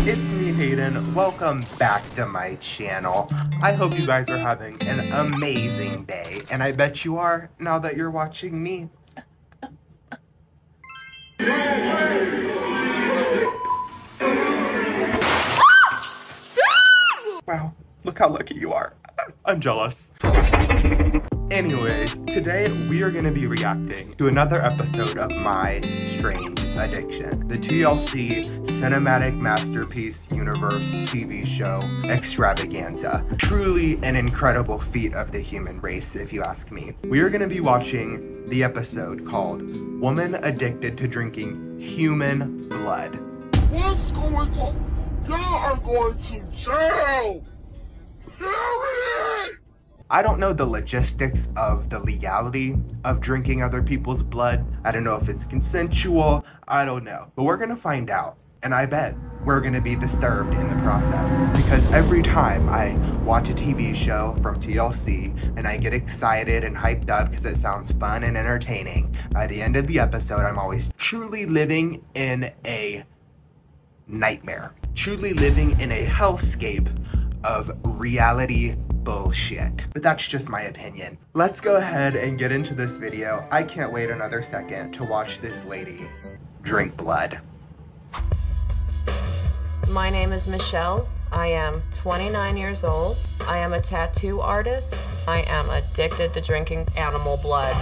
it's me, Hayden. Welcome back to my channel. I hope you guys are having an amazing day, and I bet you are now that you're watching me. Wow, look how lucky you are. I'm jealous. Anyways, today we are going to be reacting to another episode of My Strange Addiction, the TLC Cinematic Masterpiece Universe TV show extravaganza. Truly an incredible feat of the human race, if you ask me. We are going to be watching the episode called Woman Addicted to Drinking Human Blood. What's going on? Y'all are going to jail! Period! I don't know the logistics of the legality of drinking other people's blood. I don't know if it's consensual. I don't know. But we're gonna find out. And I bet we're gonna be disturbed in the process. Because every time I watch a TV show from TLC and I get excited and hyped up because it sounds fun and entertaining, by the end of the episode, I'm always truly living in a nightmare. Truly living in a hellscape of reality bullshit. But that's just my opinion. Let's go ahead and get into this video. I can't wait another second to watch this lady drink blood. My name is Michelle. I am 29 years old. I am a tattoo artist. I am addicted to drinking animal blood.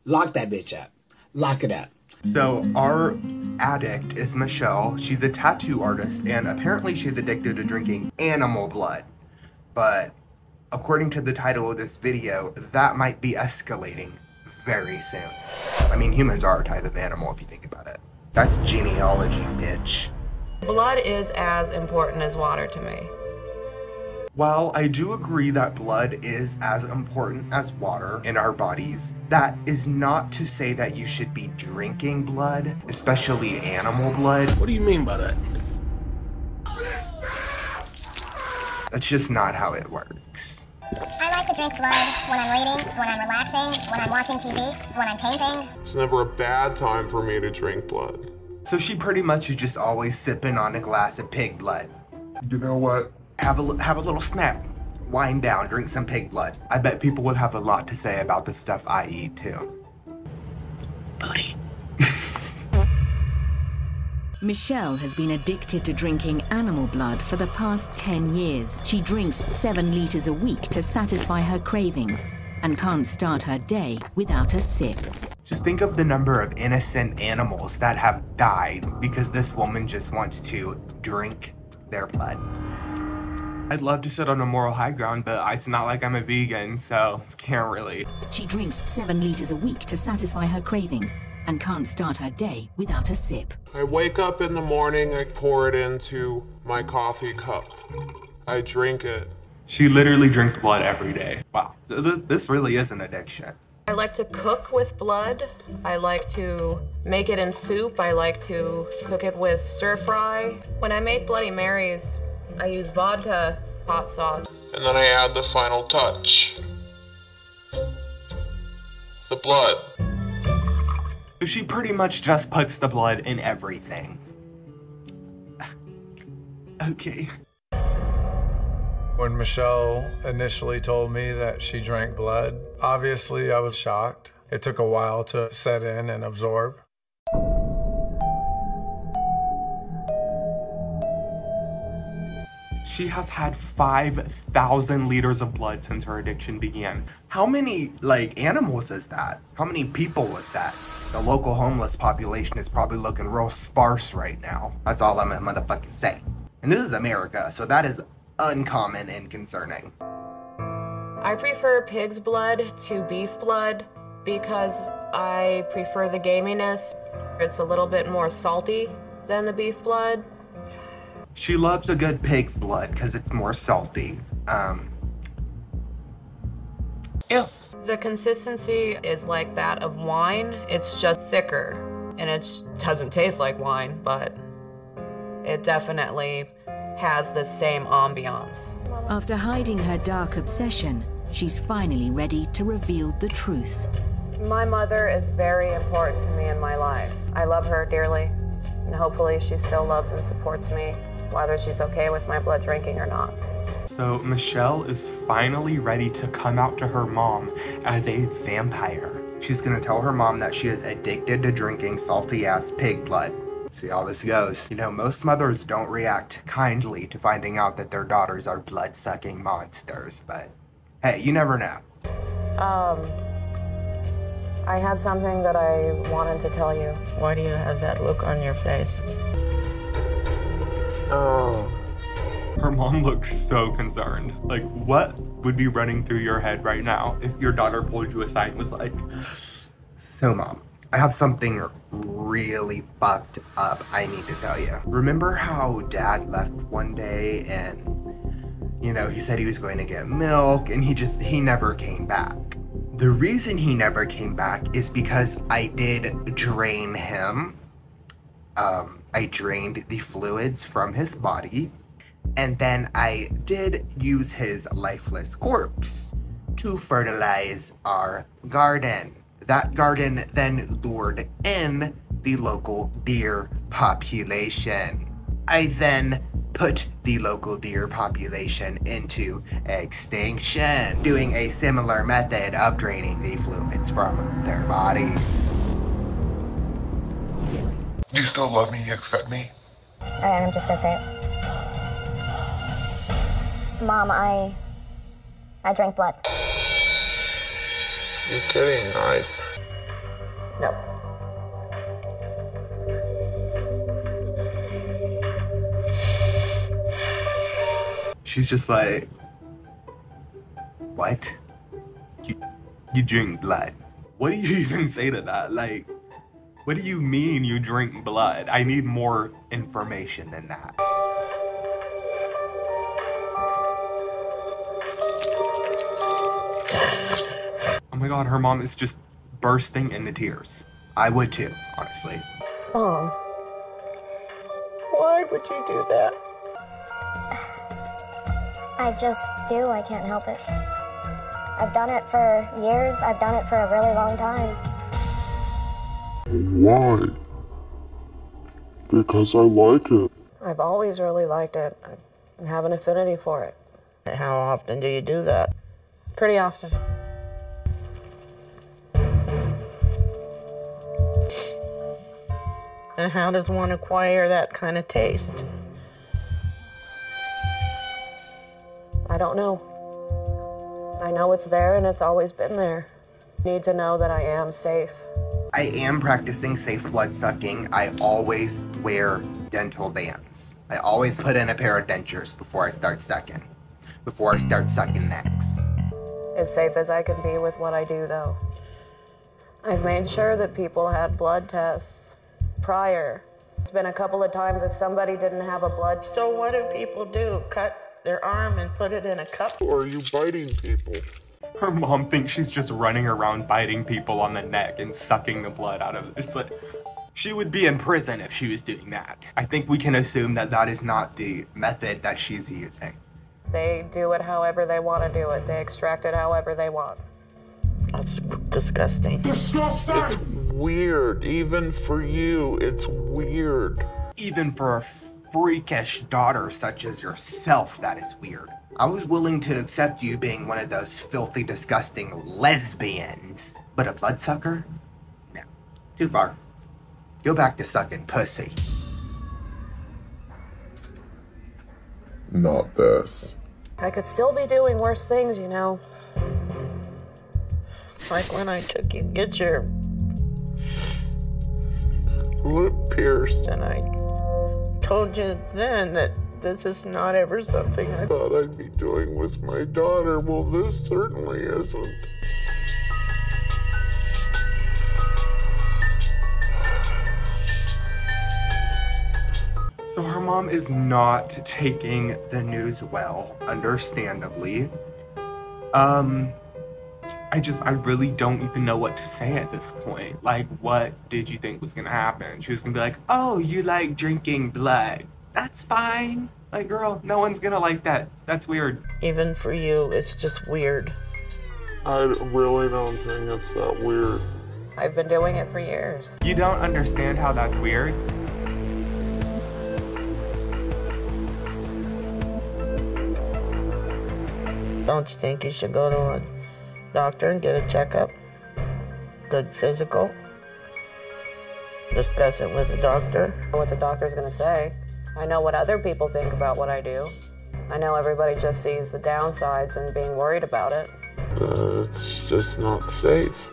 Lock that bitch up. Lock it up. So our addict is Michelle. She's a tattoo artist and apparently she's addicted to drinking animal blood. But according to the title of this video, that might be escalating very soon. I mean, humans are a type of animal if you think about it. That's genealogy, bitch. Blood is as important as water to me. While I do agree that blood is as important as water in our bodies, that is not to say that you should be drinking blood, especially animal blood. What do you mean by that? That's just not how it works. I like to drink blood when I'm reading, when I'm relaxing, when I'm watching TV, when I'm painting. It's never a bad time for me to drink blood. So she pretty much is just always sipping on a glass of pig blood. You know what? Have a little snack, wind down, drink some pig blood. I bet people would have a lot to say about the stuff I eat too. Booty. Michelle has been addicted to drinking animal blood for the past 10 years. She drinks 7 liters a week to satisfy her cravings and can't start her day without a sip. Just think of the number of innocent animals that have died because this woman just wants to drink their blood. I'd love to sit on a moral high ground, but it's not like I'm a vegan, so can't really. She drinks 7 liters a week to satisfy her cravings and can't start her day without a sip. I wake up in the morning, I pour it into my coffee cup. I drink it. She literally drinks blood every day. Wow, this really is an addiction. I like to cook with blood. I like to make it in soup. I like to cook it with stir fry. When I make Bloody Marys, I use vodka, hot sauce. And then I add the final touch. The blood. So she pretty much just puts the blood in everything. Okay. When Michelle initially told me that she drank blood, obviously I was shocked. It took a while to set in and absorb. She has had 5,000 liters of blood since her addiction began. How many, animals is that? How many people was that? The local homeless population is probably looking real sparse right now. That's all I'm gonna motherfucking say. And this is America, so that is uncommon and concerning. I prefer pig's blood to beef blood because I prefer the gaminess. It's a little bit more salty than the beef blood. She loves a good pig's blood because it's more salty. Ew. The consistency is like that of wine. It's just thicker, and it doesn't taste like wine, but it definitely has the same ambiance. After hiding her dark obsession, she's finally ready to reveal the truth. My mother is very important to me in my life. I love her dearly. And hopefully she still loves and supports me, whether she's okay with my blood drinking or not. So Michelle is finally ready to come out to her mom as a vampire. She's gonna tell her mom that she is addicted to drinking salty ass pig blood. See how this goes. You know, most mothers don't react kindly to finding out that their daughters are blood-sucking monsters, but hey, you never know. I had something that I wanted to tell you. Why do you have that look on your face? Oh. Her mom looks so concerned. Like, what would be running through your head right now if your daughter pulled you aside and was like, so mom, I have something really fucked up I need to tell you. Remember how dad left one day and, you know, he said he was going to get milk and he never came back. The reason he never came back is because I did drain him. I drained the fluids from his body, and then I did use his lifeless corpse to fertilize our garden. That garden then lured in the local deer population. I then put the local deer population into extinction, doing a similar method of draining the fluids from their bodies. Do you still love me? You accept me? I'm just gonna say it. Mom, I drank blood. You're kidding, right? No. She's just like, what? You drink blood? What do you even say to that? Like, what do you mean you drink blood? I need more information than that. Oh my god, her mom is just bursting into tears. I would too, honestly. Mom, why would you do that? I just do. I can't help it. I've done it for years. I've done it for a really long time. Why? Because I like it. I've always really liked it. I have an affinity for it. How often do you do that? Pretty often. And how does one acquire that kind of taste? I don't know. I know it's there and it's always been there. Need to know that I am safe. I am practicing safe blood sucking. I always wear dental dams. I always put in a pair of dentures before I start sucking. Before I start sucking necks. As safe as I can be with what I do, though. I've made sure that people had blood tests prior. It's been a couple of times if somebody didn't have a blood. So what do people do? Cut their arm and put it in a cup? Or are you biting people? Her mom thinks she's just running around biting people on the neck and sucking the blood out of it. It's like, she would be in prison if she was doing that. I think we can assume that that is not the method that she's using. They do it however they want to do it. They extract it however they want. That's disgusting. Disgusting! It's weird. Even for you, it's weird. Even for a freakish daughter such as yourself, that is weird. I was willing to accept you being one of those filthy, disgusting lesbians. But a bloodsucker? No. Too far. Go back to sucking pussy. Not this. I could still be doing worse things, you know. It's like when I took you to get your Lip pierced. and I told you then that this is not ever something I Thought I'd be doing with my daughter. Well, this certainly isn't. So her mom is not taking the news well, understandably. I really don't even know what to say at this point. Like, what did you think was gonna happen? She was gonna be like, oh, you like drinking blood. That's fine. Like, girl, no one's gonna like that. That's weird. even for you, it's just weird. I really don't think it's that weird. I've been doing it for years. You don't understand how that's weird? Don't you think you should go to a doctor and get a checkup? Good physical? Discuss it with the doctor. What the doctor's gonna say. I know what other people think about what I do. I know everybody just sees the downsides and being worried about it. It's just not safe.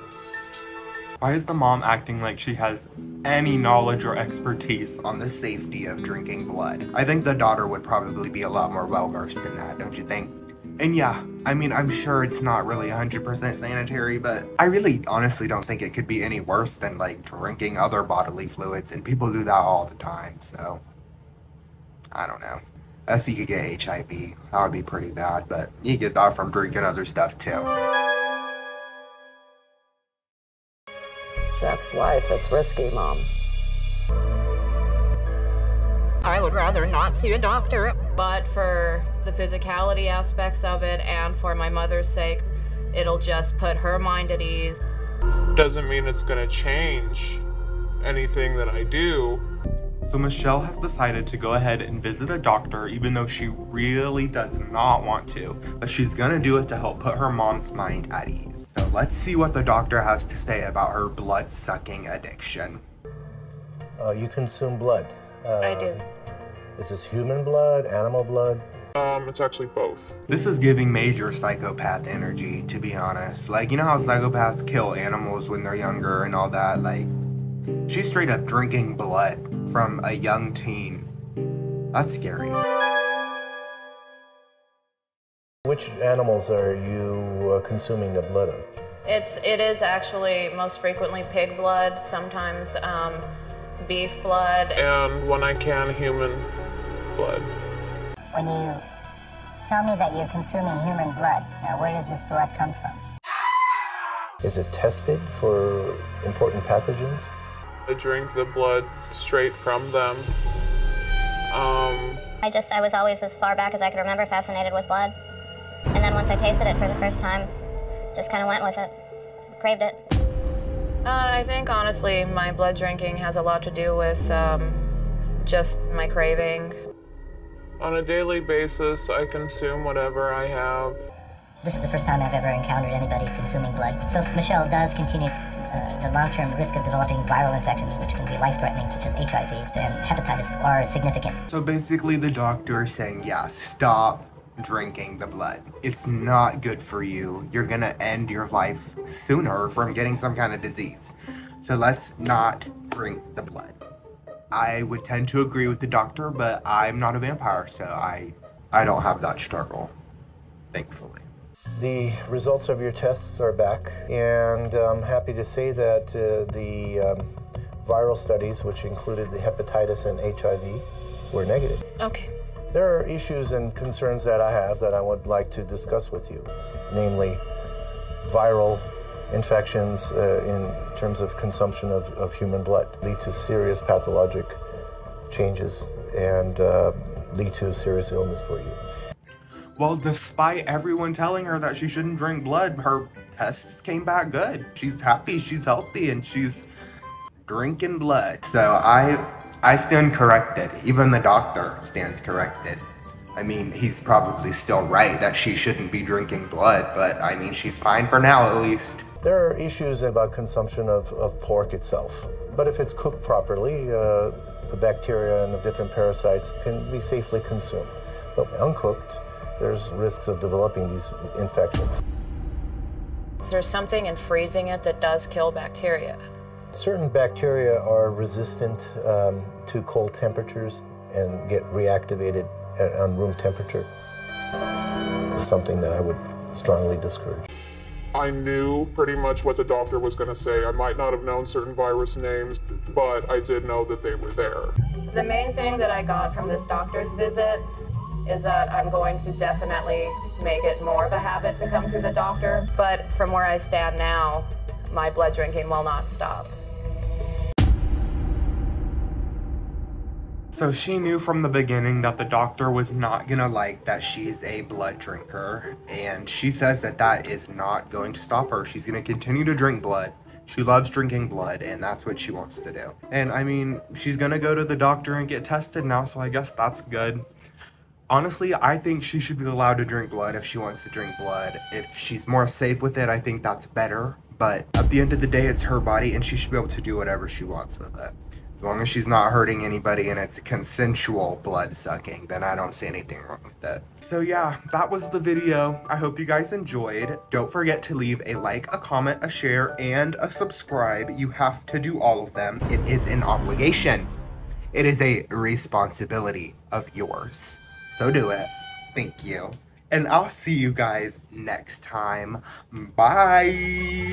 Why is the mom acting like she has any knowledge or expertise on the safety of drinking blood? I think the daughter would probably be a lot more well-versed in that, don't you think? And yeah, I mean, I'm sure it's not really 100% sanitary, but I really honestly don't think it could be any worse than like drinking other bodily fluids, and people do that all the time, so I don't know. Unless you could get HIV, that would be pretty bad, but you get that from drinking other stuff too. That's life. It's risky, Mom. I would rather not see a doctor, but for the physicality aspects of it and for my mother's sake, it'll just put her mind at ease. Doesn't mean it's gonna change anything that I do. So Michelle has decided to go ahead and visit a doctor even though she really does not want to, but she's gonna do it to help put her mom's mind at ease. So let's see what the doctor has to say about her blood-sucking addiction. You consume blood. I do. Is this human blood, animal blood? It's actually both. This is giving major psychopath energy, to be honest. Like, you know how psychopaths kill animals when they're younger and all that? Like, she's straight up drinking blood from a young teen. That's scary. Which animals are you consuming the blood of? It is actually most frequently pig blood, sometimes beef blood. And when I can, human blood. When you tell me that you're consuming human blood, now where does this blood come from? Is it tested for important pathogens? I drink the blood straight from them. I was always, as far back as I could remember, fascinated with blood. And then once I tasted it for the first time, just kind of went with it. Craved it. I think, honestly, my blood drinking has a lot to do with just my craving. On a daily basis, I consume whatever I have. This is the first time I've ever encountered anybody consuming blood. So if Michelle does continue, the long-term risk of developing viral infections, which can be life-threatening, such as HIV and hepatitis, are significant. So basically the doctor is saying, yeah, stop drinking the blood. It's not good for you. You're gonna end your life sooner from getting some kind of disease. So let's not drink the blood. I would tend to agree with the doctor, but I'm not a vampire, so I don't have that struggle, thankfully. The results of your tests are back, and I'm happy to say that the viral studies, which included the hepatitis and HIV, were negative. Okay. There are issues and concerns that I have that I would like to discuss with you, namely viral infections in terms of consumption of human blood lead to serious pathologic changes and lead to serious illness for you. Well, despite everyone telling her that she shouldn't drink blood, her tests came back good. She's happy, she's healthy, and she's drinking blood. So I stand corrected. Even the doctor stands corrected. I mean, he's probably still right that she shouldn't be drinking blood, but I mean, she's fine for now at least. There are issues about consumption of pork itself, but if it's cooked properly, the bacteria and the different parasites can be safely consumed. But uncooked, there's risks of developing these infections. There's something in freezing it that does kill bacteria. Certain bacteria are resistant to cold temperatures and get reactivated on room temperature. It's something that I would strongly discourage. I knew pretty much what the doctor was going to say. I might not have known certain virus names, but I did know that they were there. The main thing that I got from this doctor's visit is that I'm going to definitely make it more of a habit to come to the doctor. But from where I stand now, my blood drinking will not stop. So she knew from the beginning that the doctor was not gonna like that she's a blood drinker, and she says that that is not going to stop her. She's gonna continue to drink blood. She loves drinking blood, and that's what she wants to do. And I mean, she's gonna go to the doctor and get tested now, so I guess that's good. Honestly, I think she should be allowed to drink blood if she wants to drink blood. If she's more safe with it, I think that's better. But at the end of the day, it's her body and she should be able to do whatever she wants with it. As long as she's not hurting anybody and it's consensual blood sucking, then I don't see anything wrong with it. So yeah, that was the video. I hope you guys enjoyed. Don't forget to leave a like, a comment, a share, and a subscribe. You have to do all of them. It is an obligation. It is a responsibility of yours. So do it. Thank you. And I'll see you guys next time. Bye.